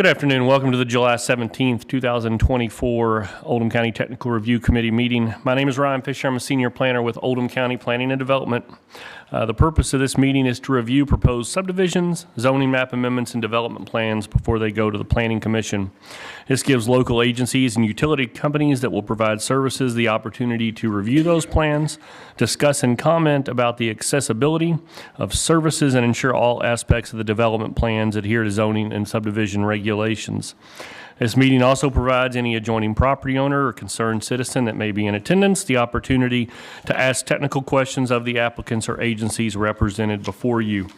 Good afternoon. Welcome to the July 17th, 2024 Oldham County Technical Review Committee meeting. My name is Ryan Fisher. I'm a senior planner with Oldham County Planning and Development. The purpose of this meeting is to review proposed subdivisions, zoning map amendments, and development plans before they go to the Planning Commission. This gives local agencies and utility companies that will provide services the opportunity to review those plans, discuss and comment about the accessibility of services, and ensure all aspects of the development plans adhere to zoning and subdivision regulations. This meeting also provides any adjoining property owner or concerned citizen that may be in attendance the opportunity to ask technical questions of the applicants or agencies represented before you.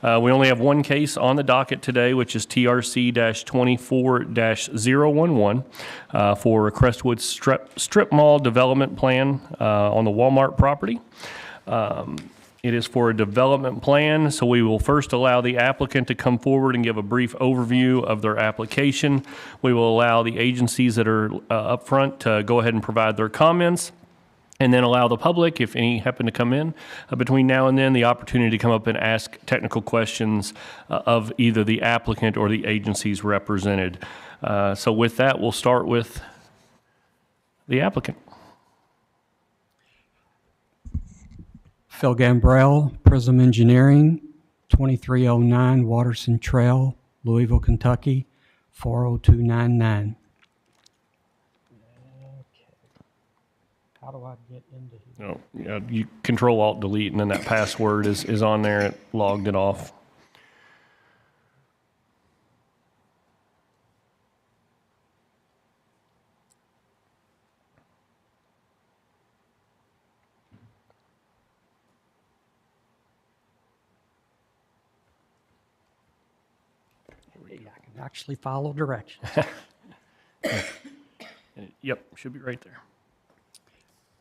We only have one case on the docket today, which is TRC-24-011 for a Crestwood Strip Mall development plan on the Walmart property. It is for a development plan, so we will first allow the applicant to come forward and give a brief overview of their application. We will allow the agencies that are up front to go ahead and provide their comments, and then allow the public, if any happen to come in between now and then, the opportunity to come up and ask technical questions of either the applicant or the agencies represented. So with that, we'll start with the applicant. Phil Gambrell, Prism Engineering, 2309 Watterson Trail, Louisville, Kentucky, 40299. Okay. How do I get into here? Oh, yeah, you Control-Alt-Delete, and then that password is on there. It logged it off. I can actually follow directions. Yep, should be right there.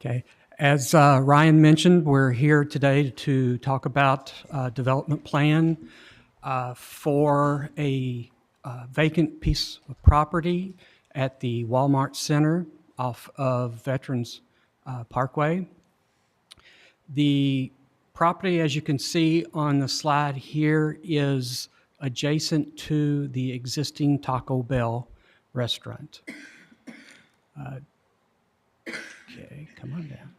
Okay. As Ryan mentioned, we're here today to talk about development plan for a vacant piece of property at the Walmart Center off of Veterans Parkway. The property, as you can see on the slide here, is adjacent to the existing Taco Bell restaurant. Okay, come on down.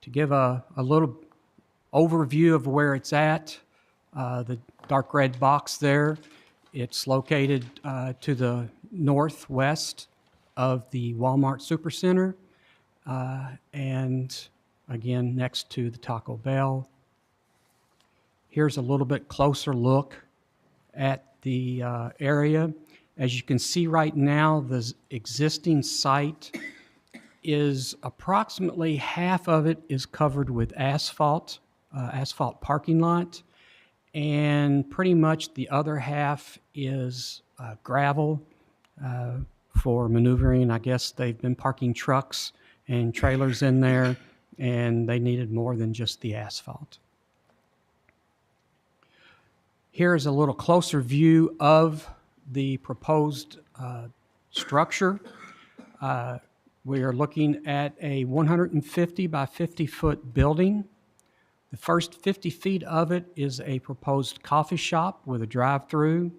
To give a little overview of where it's at, the dark red box there, it's located to the northwest of the Walmart Supercenter, and again, next to the Taco Bell. Here's a little bit closer look at the area. As you can see right now, the existing site is approximately half of it is covered with asphalt parking lot, and pretty much the other half is gravel for maneuvering. I guess they've been parking trucks and trailers in there, and they needed more than just the asphalt. Here's a little closer view of the proposed structure. We are looking at a 150 by 50 foot building. The first 50 feet of it is a proposed coffee shop with a drive-through.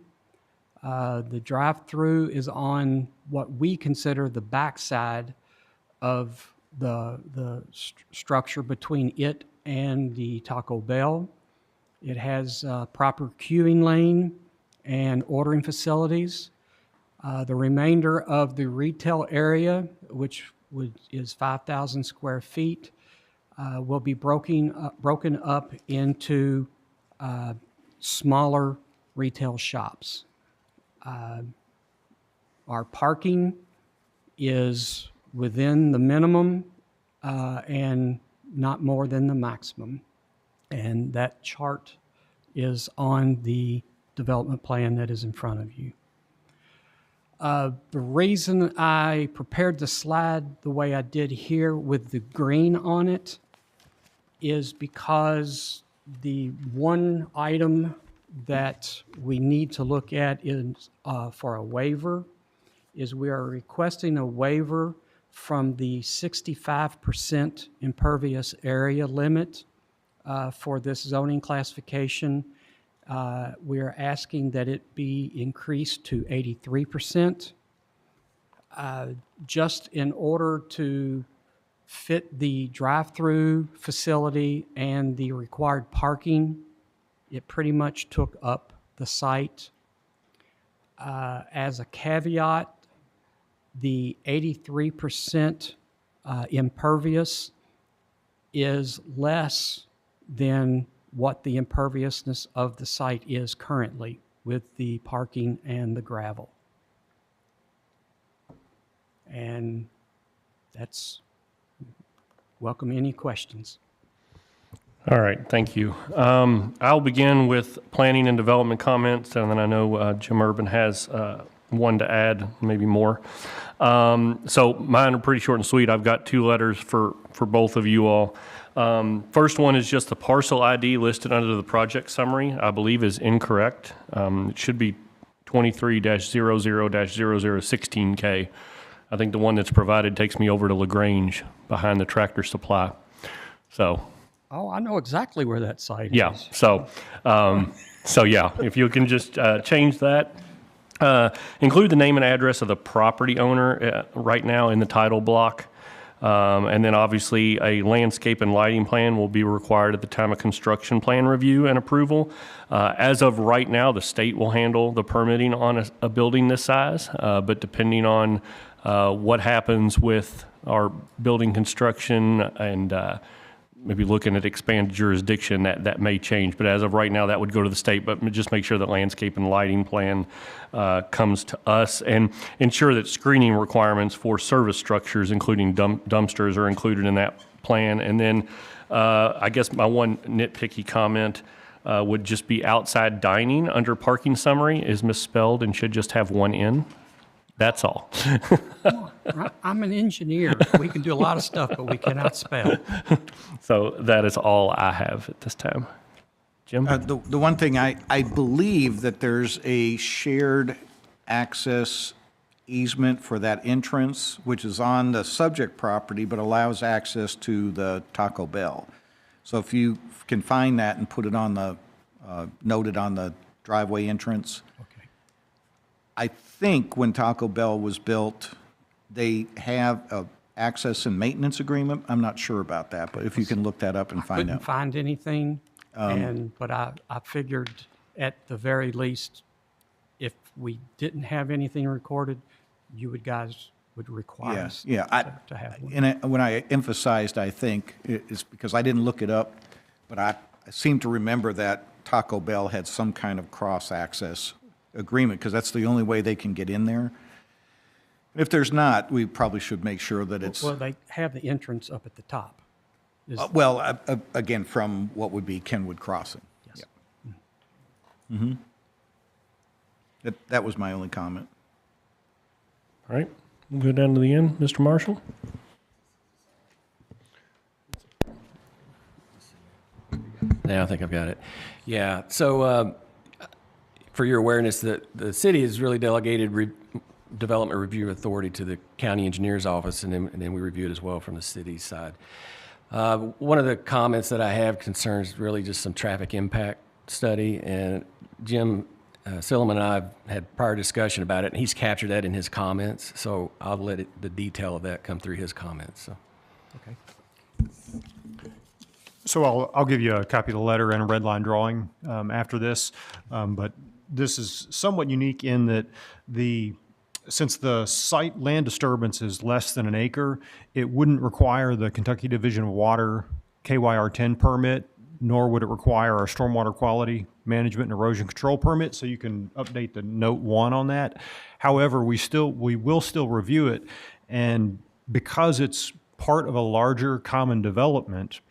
The drive-through is on what we consider the backside of the structure between it and the Taco Bell. It has proper queuing lane and ordering facilities. The remainder of the retail area, which is 5,000 square feet, will be broken up into smaller retail shops. Our parking is within the minimum and not more than the maximum. And that chart is on the development plan that is in front of you. The reason I prepared the slide the way I did here with the green on it is because the one item that we need to look at is for a waiver is we are requesting a waiver from the 65% impervious area limit for this zoning classification, We are asking that it be increased to 83%, just in order to fit the drive-through facility and the required parking. It pretty much took up the site. As a caveat, the 83% impervious is less than what the imperviousness of the site is currently with the parking and the gravel. And that's, welcome any questions. All right, thank you. I'll begin with planning and development comments, and then I know Jim Urban has one to add, maybe more. So mine are pretty short and sweet. I've got two letters for both of you all. First one is just the parcel ID listed under the project summary, I believe is incorrect. It should be 23-00-0016K. I think the one that's provided takes me over to LaGrange behind the Tractor Supply. So. Oh, I know exactly where that site is. Yeah, so yeah, if you can just change that. Include the name and address of the property owner right now in the title block. And then obviously a landscape and lighting plan will be required at the time of construction plan review and approval. As of right now, the state will handle the permitting on a building this size, but depending on what happens with our building construction and maybe looking at expanded jurisdiction, that may change. But as of right now, that would go to the state, but just make sure that landscape and lighting plan comes to us, and ensure that screening requirements for service structures, including dumpsters, are included in that plan. And then I guess my one nitpicky comment would just be outside dining under parking summary is misspelled and should just have one N. That's all. I'm an engineer. We can do a lot of stuff, but we cannot spell. So that is all I have at this time. Jim? The one thing, I believe that there's a shared access easement for that entrance, which is on the subject property, but allows access to the Taco Bell. So if you can find that and put it on the, noted on the driveway entrance. Okay. I think when Taco Bell was built, they have a access and maintenance agreement. I'm not sure about that, but if you can look that up and find Couldn't out. find anything, but I figured at the very least, if we didn't have anything recorded, you guys would require Yeah, us yeah. to have one. And when I emphasized, I think, it's because I didn't look it up, but I seem to remember that Taco Bell had some kind of cross-access agreement, because that's the only way they can get in there. If there's not, we probably should make sure that it's, Well, they have the entrance up at the top. again, from what would be Kenwood Crossing. Yes. Yeah. That was my only comment. All right, we'll go down to the end. Mr. Marshall? Yeah, I think I've got it. Yeah, so for your awareness, the city has really delegated development review authority to the county engineer's office, and then we review it as well from the city's side. One of the comments that I have concerns really just some traffic impact study, and Jim Silliman and I have had prior discussion about it, and he's captured that in his comments, so I'll let the detail of that come through his comments. So. Okay. So I'll give you a copy of the letter and a red line drawing after this, but this is somewhat unique in that since the site land disturbance is less than an acre, it wouldn't require the Kentucky Division of Water KYR 10 permit, nor would it require our stormwater quality management and erosion control permit. So you can update the note 1 on that. However, we will still review it, and because it's part of a larger common development,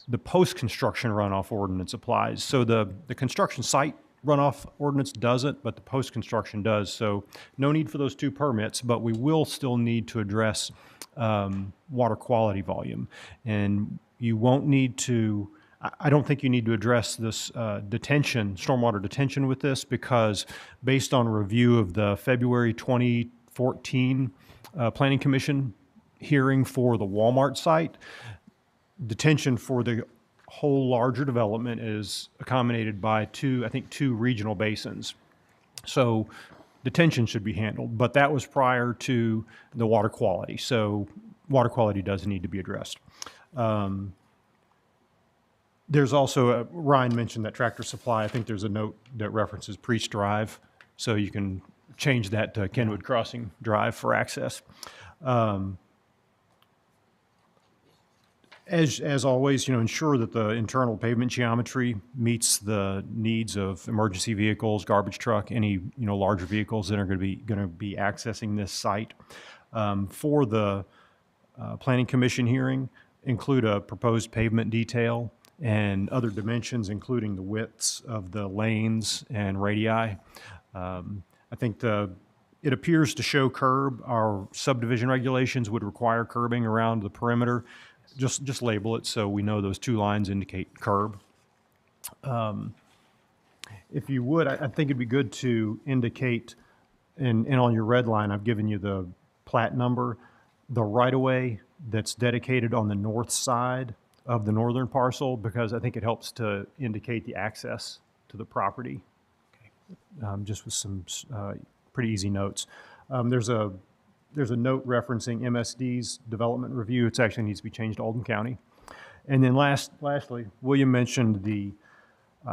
the post-construction runoff ordinance applies. So the construction site runoff ordinance doesn't, but the post-construction does. So no need for those 2 permits, but we will still need to address water quality volume. And you won't need to, I don't think you need to address this stormwater detention with this, because based on review of the February 2014 Planning Commission hearing for the Walmart site, detention for the whole larger development is accommodated by two regional basins. So detention should be handled, but that was prior to the water quality. So water quality does need to be addressed. There's also, Ryan mentioned that Tractor Supply. I think there's a note that references Priest Drive, so you can change that to Kenwood Crossing Drive for access. As always, ensure that the internal pavement geometry meets the needs of emergency vehicles, garbage truck, any larger vehicles that are going to be accessing this site. For the Planning Commission hearing, include a proposed pavement detail and other dimensions, including the widths of the lanes and radii. I think it appears to show curb. Our subdivision regulations would require curbing around the perimeter. Just label it so we know those two lines indicate curb. If you would, I think it'd be good to indicate, and on your red line, I've given you the plat number, the right-of-way that's dedicated on the north side of the northern parcel, because I think it helps to indicate the access to the property. Just with some pretty easy notes. There's a note referencing MSD's development review. It actually needs to be changed to Oldham County. And then lastly, William mentioned the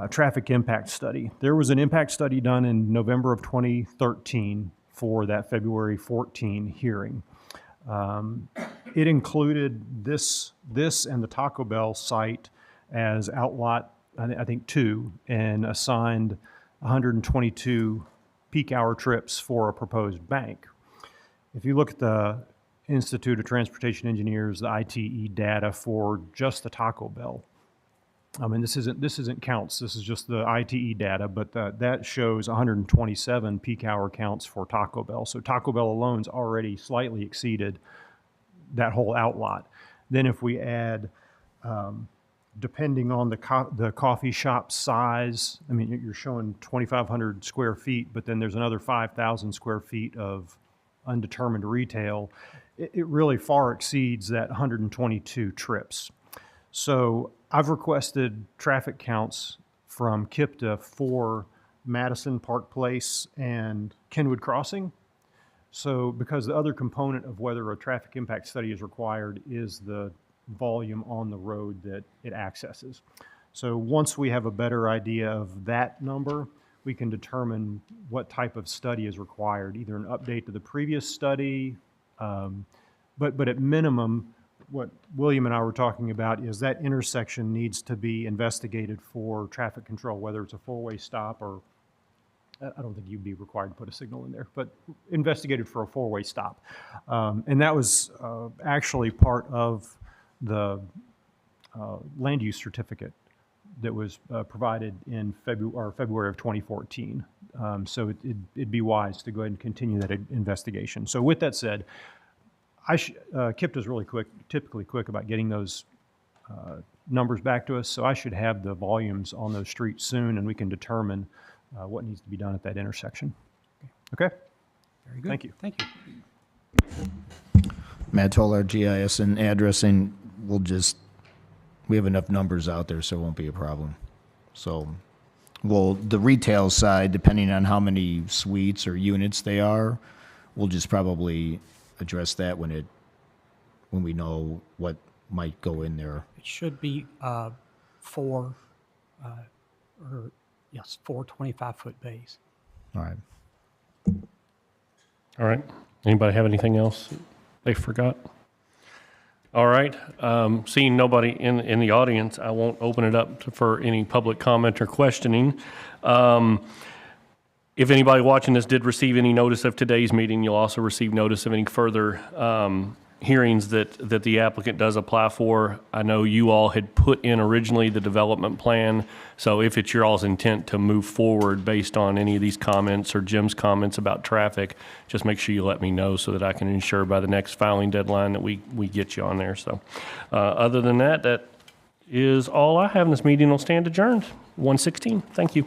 traffic impact study. There was an impact study done in November of 2013 for that February 14 hearing. It included this and the Taco Bell site as outlot, I think 2, and assigned 122 peak hour trips for a proposed bank. If you look at the Institute of Transportation Engineers, the ITE data for just the Taco Bell, I mean, this isn't counts. This is just the ITE data, but that shows 127 peak hour counts for Taco Bell. So Taco Bell alone's already slightly exceeded that whole outlot. Then if we add, depending on the coffee shop size, I mean, you're showing 2,500 square feet, but then there's another 5,000 square feet of undetermined retail. It really far exceeds that 122 trips. So I've requested traffic counts from KIPTA for Madison, Park Place, and Kenwood Crossing. So because the other component of whether a traffic impact study is required is the volume on the road that it accesses. So once we have a better idea of that number, we can determine what type of study is required, either an update to the previous study, but at minimum, what William and I were talking about is that intersection needs to be investigated for traffic control, whether it's a four-way stop or, I don't think you'd be required to put a signal in there, but investigated for a four-way stop. And that was actually part of the land use certificate that was provided in February of 2014. So it'd be wise to go ahead and continue that investigation. So with that said, KIPTA is really typically quick about getting those numbers back to us. So I should have the volumes on those streets soon, and we can determine what needs to be done at that intersection. Okay? Very good. Thank you. Thank you. Matt Toller, GIS and addressing, we have enough numbers out there, so it won't be a problem. So, well, the retail side, depending on how many suites or units they are, we'll just probably address that when we know what might go in there. It should be four 25-foot bays. All right. All right. Anybody have anything else they forgot? All right. Seeing nobody in the audience, I won't open it up for any public comment or questioning. If anybody watching this did receive any notice of today's meeting, you'll also receive notice of any further hearings that the applicant does apply for. I know you all had put in originally the development plan, so if it's your all's intent to move forward based on any of these comments or Jim's comments about traffic, just make sure you let me know so that I can ensure by the next filing deadline that we get you on there. So other than that, that is all I have in this meeting. Will stand adjourned. 1:16. Thank you.